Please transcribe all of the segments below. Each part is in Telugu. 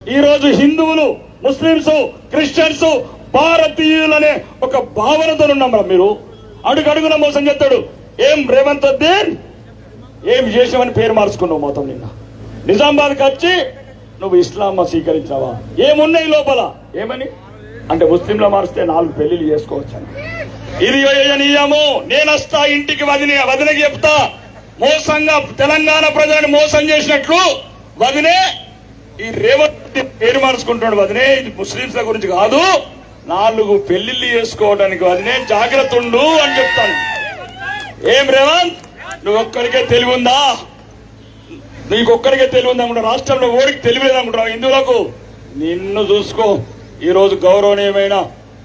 ఈ రోజు హిందువులు, ముస్లింస్, క్రిస్టియన్స్, భారతీయులనే ఒక భావనతో ఉన్నాం. మీరు అడుగడుగున మోసం చేస్తాడు. ఏం రేవంత్ ఉద్దీన్ ఏం చేసామని పేరు మార్చుకున్నావు మొత్తం. నిన్న నిజామాబాద్కి వచ్చి నువ్వు ఇస్లాం స్వీకరించావా? ఏమున్నాయి లోపల? ఏమని అంటే ముస్లింలో మారిస్తే 4 పెళ్లిళ్ళు చేసుకోవచ్చని. ఇది నియము. నేను వస్తా ఇంటికి వదినకి చెప్తా. మోసంగా తెలంగాణ ప్రజలను మోసం చేసినట్లు వదినే ఈ రేవంత్ పేరు మార్చుకుంటున్నాడు. వదినే ఇది ముస్లింల గురించి కాదు, 4 పెళ్లిళ్ళు చేసుకోవడానికి వదినే జాగ్రత్త ఉండు అని చెప్తాను. ఏం రేవంత్, నువ్వు ఒక్కరికే తెలివి ఉందా? నీకొక్కరికే తెలివి ఉందా అనుకుంటా? రాష్ట్రంలో ఓడికి తెలివి లేదనుకుంటున్నావు హిందువులకు? నిన్ను చూసుకో. ఈ రోజు గౌరవనీయమైన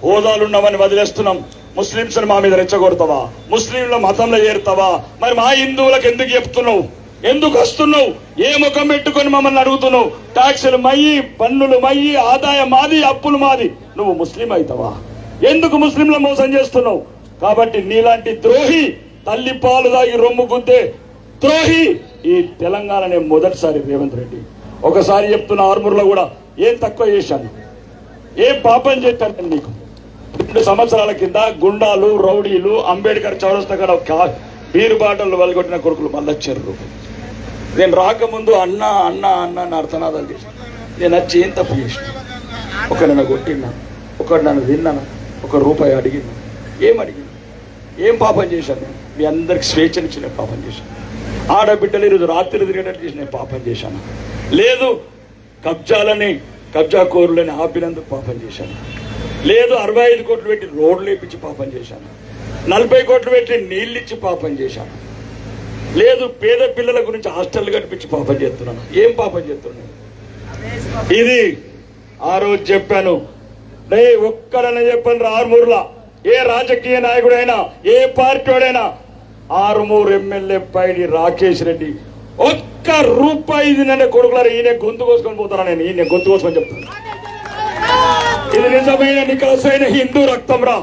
హోదాలున్నామని వదిలేస్తున్నాం. ముస్లింస్ మా మీద రెచ్చగొడతావా? ముస్లింల మతంలో చేరుతావా? మరి మా హిందువులకు ఎందుకు చెప్తున్నావు? ఎందుకు వస్తున్నావు? ఏ ముఖం పెట్టుకొని మమ్మల్ని అడుగుతున్నావు? ట్యాక్సులు మయ్యి, పన్నులు మయ్యి, ఆదాయం మాది, అప్పులు మాది. నువ్వు ముస్లిం అవుతావా? ఎందుకు ముస్లింల మోసం చేస్తున్నావు? కాబట్టి నీలాంటి ద్రోహి, తల్లి పాలు దాగి రొమ్ము గుద్దే ద్రోహి ఈ తెలంగాణనే మొదటిసారి రేవంత్ రెడ్డి. ఒకసారి చెప్తున్న ఆర్మూర్లో కూడా ఏం తక్కువ చేశాను, ఏం పాపం చేశాను నీకు? 2 సంవత్సరాల కింద గుండాలు, రౌడీలు అంబేద్కర్ చౌరస్తా కాడ బీరు బాటలు వలగొట్టిన కొడుకులు మళ్ళీ వచ్చారు. నేను రాకముందు అన్న అన్న అన్న నా అర్థనాదాలు చేశాను. నేను వచ్చి ఏం తప్పు చేసిన? ఒకడు నన్ను కొట్టినా, ఒకడు నన్ను తిన్నాను, ₹1 అడిగినా. ఏం అడిగినా? ఏం పాపం చేశాను? మీ అందరికి స్వేచ్ఛనిచ్చి నేను పాపం చేశాను. ఆడబిడ్డలు ఈరోజు రాత్రి తిరిగేటట్టు చేసి నేను పాపం చేశాను. లేదు కబ్జా కోరులని ఆపినందుకు పాపం చేశాను. లేదు 65 కోట్లు పెట్టి రోడ్లు వేపించి పాపం చేశాను. 40 కోట్లు పెట్టి నీళ్ళు ఇచ్చి పాపం చేశాను. లేదు పేద పిల్లల గురించి హాస్టల్ కనిపించి పాపం చేస్తున్నాను. ఏం పాపం చేస్తున్నాను? ఇది ఆ రోజు చెప్పాను. ఒక్కడనే చెప్పాను. ఆర్మూర్లా ఏ రాజకీయ నాయకుడైనా, ఏ పార్టీ వాడైనా, ఆర్మూర్ ఎమ్మెల్యే పైడి రాకేష్ రెడ్డి ₹1 తిననే కొడుకులారు ఈయన గొంతు కోసుకొని పోతారా? నేను ఈయన గొంతు కోసుకొని చెప్తాను. ఇది నిజమైన నికలసైన హిందూ రక్తం రా.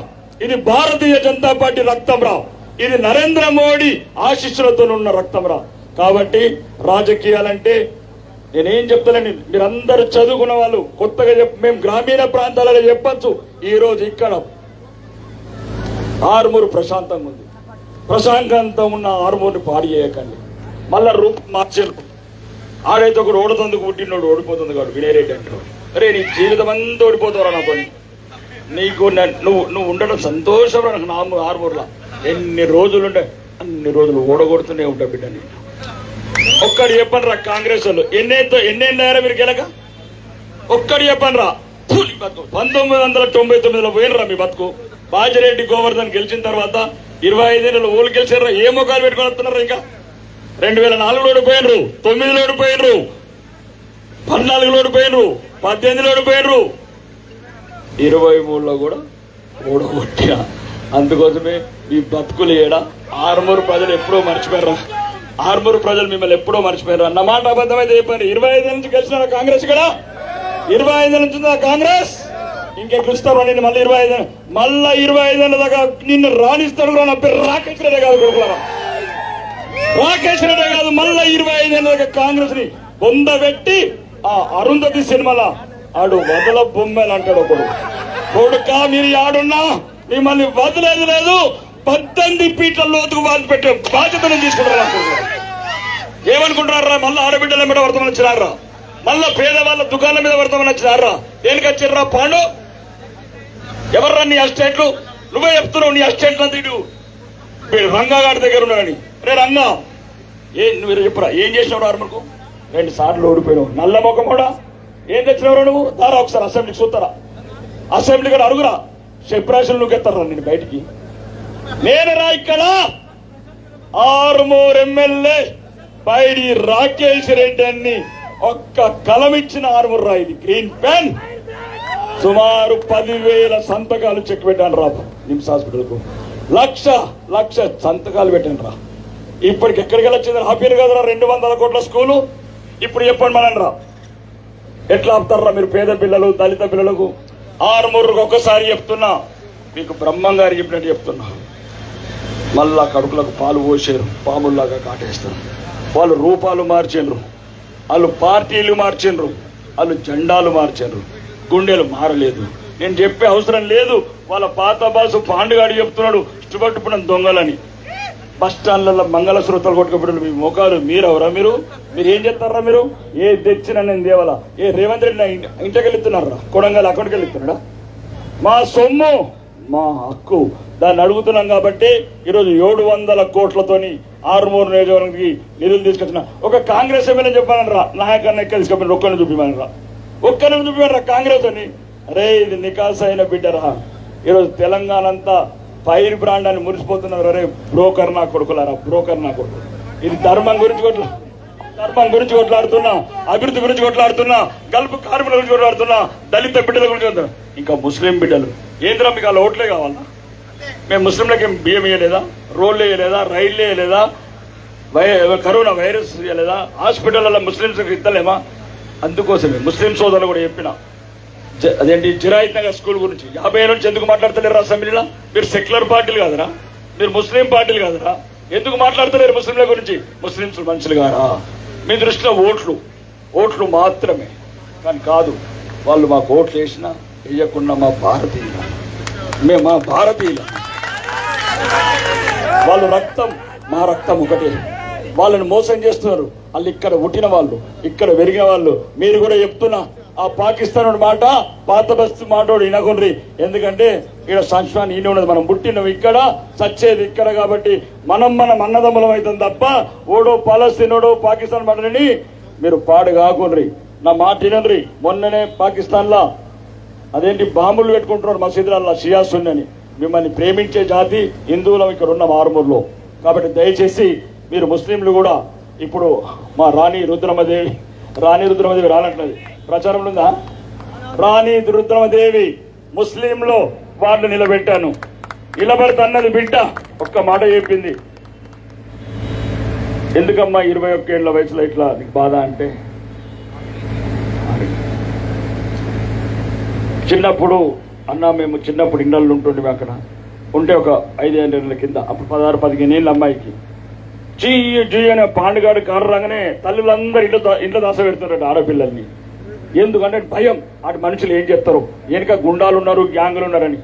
ఇది భారతీయ జనతా పార్టీ రక్తం రా. ఇది నరేంద్ర మోడీ ఆశీస్సులతో ఉన్న రక్తం రా. కాబట్టి రాజకీయాలంటే నేనేం చెప్తానండి, మీరందరూ చదువుకున్న వాళ్ళు కొత్తగా మేము గ్రామీణ ప్రాంతాలలో చెప్పచ్చు. ఈ రోజు ఇక్కడ ఆర్మూరు ప్రశాంతంగా ఉంది. ప్రశాంతంగా ఉన్న ఆర్మూర్ని పాడు చేయకండి. మళ్ళా రూపం మార్చారు. ఆడైతే ఒకడు ఓడుతందుకు పుట్టినోడు ఓడిపోతుంది కాదు వినయరెడ్డి అంటాడు. అరే నీ జీవితం అంతా ఓడిపోతావురా నా పని. నీకు నువ్వు ఉండడం సంతోషం నాకు. నా ఆర్మూర్లో ఎన్ని రోజులు ఉంటే అన్ని రోజులు ఓడగొడుతూనే ఉంటా బిడ్డ. నేను ఒక్కడు చెప్పను రా, కాంగ్రెస్ వాళ్ళు ఎన్నేళ్ళారా మీరు గెలక? ఒక్కడు చెప్పను రా. 1999లో పోయినరా మీ బతుకు. బాజిరెడ్డి గోవర్ధన్ గెలిచిన తర్వాత 25 ఏళ్ళు ఓళ్ళు గెలిచారా? ఏ ముఖాలు పెట్టుకొని వస్తున్నారా? ఇంకా 2004లో ఓడిపోయినరు, 9లో ఓడిపోయినరు, 14లో ఓడిపోయినరు, 18లో ఓడిపోయినరు, 23లో కూడా ఓడగొట్టిన. అందుకోసమే ఈ బతుకులు ఏడా ఆర్మూరు ప్రజలు ఎప్పుడో మర్చిపోయారా? ఆర్మూరు ప్రజలు మిమ్మల్ని ఎప్పుడో మర్చిపోయారు అన్నమాట. అబద్ధమైతే చెప్పండి. 25 నుంచి గెలిచిన కాంగ్రెస్ ఇక్కడ, 25 నుంచి కాంగ్రెస్ ఇంకెక్కుస్తాను. నేను మళ్ళీ 25 దాకా నిన్ను రాణిస్తాడు. నా పేరు రాకేష్ రెడ్డి కాదు కొడుకులారా, రాకేష్ రెడ్డి కాదు. మళ్ళా 25 దాకా కాంగ్రెస్ ని పొందబెట్టి ఆ అరుంధతి సినిమాలో ఆడు వదల బొమ్మలు అంటాడు ఒకడు. కొడుకా మీరు ఆడున్నా మిమ్మల్ని వదిలేదు లేదు. 18 ఫీట్ల లోతుకు బాధ పెట్టే బాధ్యతను తీసుకుంటారా? ఏమనుకుంటారా? మళ్ళీ ఆడబిడ్డల మీద వర్తమని వచ్చినారా? మళ్ళా పేదవాళ్ళ దుకాణాల మీద వర్తమని వచ్చినారా? దేనికి వచ్చిర్రా? పాండు ఎవర్రా నీ అసిస్టెంట్లు? నువ్వే చెప్తున్నావు నీ అసిస్టెంట్లు అంతా ఇటు రంగా గారి దగ్గర ఉన్నాడని. రే రంగా నువ్వు చెప్పరా ఏం చేసినావు? ఆర్మూర్కు 2 సార్లు ఓడిపోయినావు. నల్ల ముఖం కూడా ఏం తెచ్చినవరా నువ్వు? దారా ఒకసారి అసెంబ్లీకి చూస్తారా? అసెంబ్లీ కూడా అడుగురా. సెపరేషన్ నువ్వు ఎత్తారా నేను బయటికి? నేను రా ఇక్కడ ఆర్మూర్ ఎమ్మెల్యే పైడి రాకేష్ రెడ్డి అని ఒక్క కలం ఇచ్చిన ఆర్మూర్ రా. ఇది గ్రీన్ పెన్. సుమారు 10,000 సంతకాలు చెక్ పెట్టాను రా. నిమ్స్ హాస్పిటల్కు లక్ష సంతకాలు పెట్టాను రా. ఇప్పటికి ఎక్కడికి వచ్చింది? హ్యాపీని కదరా 200 కోట్ల స్కూలు. ఇప్పుడు చెప్పండి మనం రా, ఎట్లా ఆపుతారా మీరు పేద పిల్లలు, దళిత పిల్లలకు? ఆర్మూరుకు ఒక్కసారి చెప్తున్నా, మీకు బ్రహ్మం గారు చెప్పినట్టు చెప్తున్నా, మళ్ళా కడుపులకు పాలు పోసారు, పాముల్లాగా కాటేస్తారు. వాళ్ళు రూపాలు మార్చిండ్రు, వాళ్ళు పార్టీలు మార్చిండ్రు, వాళ్ళు జెండాలు మార్చారు, గుండెలు మారలేదు. నేను చెప్పే అవసరం లేదు. వాళ్ళ పాత బాసు పాండుగాడు చెప్తున్నాడు ఇష్టపట్టుకున్న దొంగలని. బస్ స్టాండ్లలో మంగళసూత్రాలు కొట్టుకోబెట్టారు. మీ ముఖాలు మీరెవరా? మీరు ఏం చేస్తారా? మీరు ఏ తెచ్చినా నేను దేవాలా? ఏ రేవంత్ రెడ్డి ఇంటికి వెళ్తున్నారా? కొడంగల్ అకౌంట్కి వెళ్తున్నాడా? మా సొమ్ము మా హక్కు, దాన్ని అడుగుతున్నాం కాబట్టి ఈరోజు 700 కోట్లతోని ఆరుమూరు నియోజకవర్గానికి నిధులు తీసుకొచ్చిన ఒక కాంగ్రెస్ ఎమ్మెల్యే చెప్పానరా, నాయకన్నా ఎక్కడ తీసుకొని ఒక్కరిని చూపిమనరా, ఒక్కరిని చూపిమనరా కాంగ్రెస్ అని. అరే ఇది నికాస్ అయిన బిడ్డరా. ఈరోజు తెలంగాణ అంతా ఫైర్ బ్రాండ్ అని మురిసిపోతున్నారు. అరే బ్రోకర్ నా కొడుకులారా, బ్రోకర్ నా కొడుకు. ఇది ధర్మం గురించి కొట్లాడుతున్నా, అభివృద్ధి గురించి కొట్లాడుతున్నా, గల్పు కార్మికుల గురించి కొట్లాడుతున్నా, దళిత బిడ్డల గురించి కొట్లాడుతున్నా. ఇంకా ముస్లిం బిడ్డలు ఏంద్రా మీకు అలా ఓట్లే కావాలా? మేము ముస్లింలకి బియ్యం వేయలేదా? రోడ్లు వేయలేదా? రైళ్లు వేయలేదా? Corona virus వేయలేదా? హాస్పిటల్లో ముస్లింస్కి ఇద్దలేమా? అందుకోసమే ముస్లిం సోదరులు కూడా చెప్పిన అదేంటి జిరాయిత్ నగర్ స్కూల్ గురించి 50 ఏళ్ళ నుంచి ఎందుకు మాట్లాడతలేరు అసెంబ్లీలో? మీరు సెక్యులర్ పార్టీలు కాదరా? మీరు ముస్లిం పార్టీలు కాదరా? ఎందుకు మాట్లాడతలేరు ముస్లింల గురించి? ముస్లింస్ మనుషులు కారా? మీ దృష్టిలో ఓట్లు మాత్రమే కానీ కాదు. వాళ్ళు మాకు ఓట్లు వేసినా వేయకుండా మా భారతీయుల, మేము మా భారతీయుల, వాళ్ళు రక్తం మా రక్తం ఒకటే. వాళ్ళని మోసం చేస్తున్నారు. వాళ్ళు ఇక్కడ పుట్టిన వాళ్ళు, ఇక్కడ పెరిగిన వాళ్ళు. మీరు కూడా చెప్తున్నా ఆ పాకిస్తాన్ మాట, పాత బస్తు మాటోడు వినకుండ్రి. ఎందుకంటే ఇక్కడ సంక్షేమాన్ని ఈయన ఉన్నది. మనం పుట్టినవి ఇక్కడ, చచ్చేది ఇక్కడ. కాబట్టి మనం అన్నదమ్ములం అవుతాం తప్ప ఓడో పాలస్తీనోడో పాకిస్తాన్ మాటని మీరు పాడు కాకుండ్రి. నా మాట వినండి. మొన్ననే పాకిస్తాన్ లా అదేంటి బాంబులు పెట్టుకుంటున్నారు మసీదులలో షియాసున్ అని. మిమ్మల్ని ప్రేమించే జాతి హిందువులం ఇక్కడ ఉన్న ఆరుమూరులో. కాబట్టి దయచేసి మీరు ముస్లింలు కూడా ఇప్పుడు మా రాణి రుద్రమదేవి రానట్లేదు ప్రచారంలో ఉందా? రాణి రుద్రమదేవి ముస్లింలో వాళ్ళు నిలబెట్టాను. నిలబడతన్నది బిడ్డ ఒక్క మాట చెప్పింది. ఎందుకమ్మా 21 ఏళ్ల వయసులో ఇట్లా నీకు బాధ అంటే, చిన్నప్పుడు అన్న మేము చిన్నప్పుడు ఇళ్ళల్లో ఉంటుండే అక్కడ ఉంటే ఒక 5 ఏళ్ళ కింద అప్పుడు 16-15 ఏళ్ళ అమ్మాయికి జీ అనే పాండుగాడు కారు రాగానే తల్లులందరూ ఇంట్లో దాస పెడుతున్నారట ఆడపిల్లల్ని. ఎందుకంటే భయం, అటు మనుషులు ఏం చెప్తారు, వెనుక గుండాలు ఉన్నారు, గ్యాంగులు ఉన్నారని.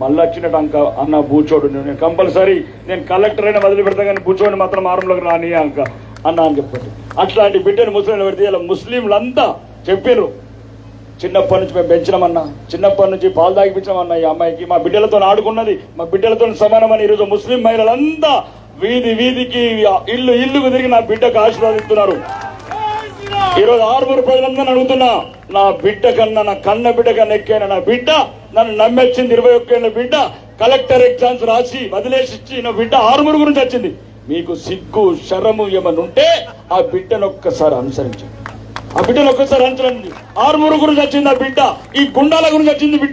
మళ్ళీ వచ్చినట్టు అంక అన్న బూచోడు, నేను కంపల్సరీ నేను కలెక్టర్ అయినా వదిలి పెడతా కానీ బూచోడిని మాత్రం ఆరంలోకి రాని అంక అన్న అని చెప్పండి. అట్లాంటి బిడ్డను ముస్లింలు పెడితే ఇలా ముస్లింలంతా చెప్పారు. చిన్నప్పటి నుంచి మేము పెంచినామన్నా, చిన్నప్పటి నుంచి పాలు తాగిపించామన్నా ఈ అమ్మాయికి. మా బిడ్డలతో ఆడుకున్నది, మా బిడ్డలతో సమానమని ఈరోజు ముస్లిం మహిళలంతా వీధికి ఇల్లుకు తిరిగి నా బిడ్డకు ఆశీర్వాదిస్తున్నారు. ఈరోజు ఆరుమూరు ప్రజలందరూ అడుగుతున్నా, నా బిడ్డ కన్నా, నా కన్న బిడ్డ కన్నా ఎక్కైనా నా బిడ్డ నన్ను నమ్మొచ్చింది. 21 ఏళ్ళ బిడ్డ కలెక్టర్ ఎగ్జామ్స్ రాసి వదిలేసి ఇచ్చిన బిడ్డ ఆరుమూరు గురించి వచ్చింది. మీకు సిగ్గు శరము ఏమని ఉంటే ఆ బిడ్డను ఒక్కసారి అనుసరించండి. ఆ బిడ్డను ఒక్కసారి అనుసరించండి. ఆరుమూరు గురించి వచ్చింది ఆ బిడ్డ, ఈ గుండాల గురించి వచ్చింది బిడ్డ.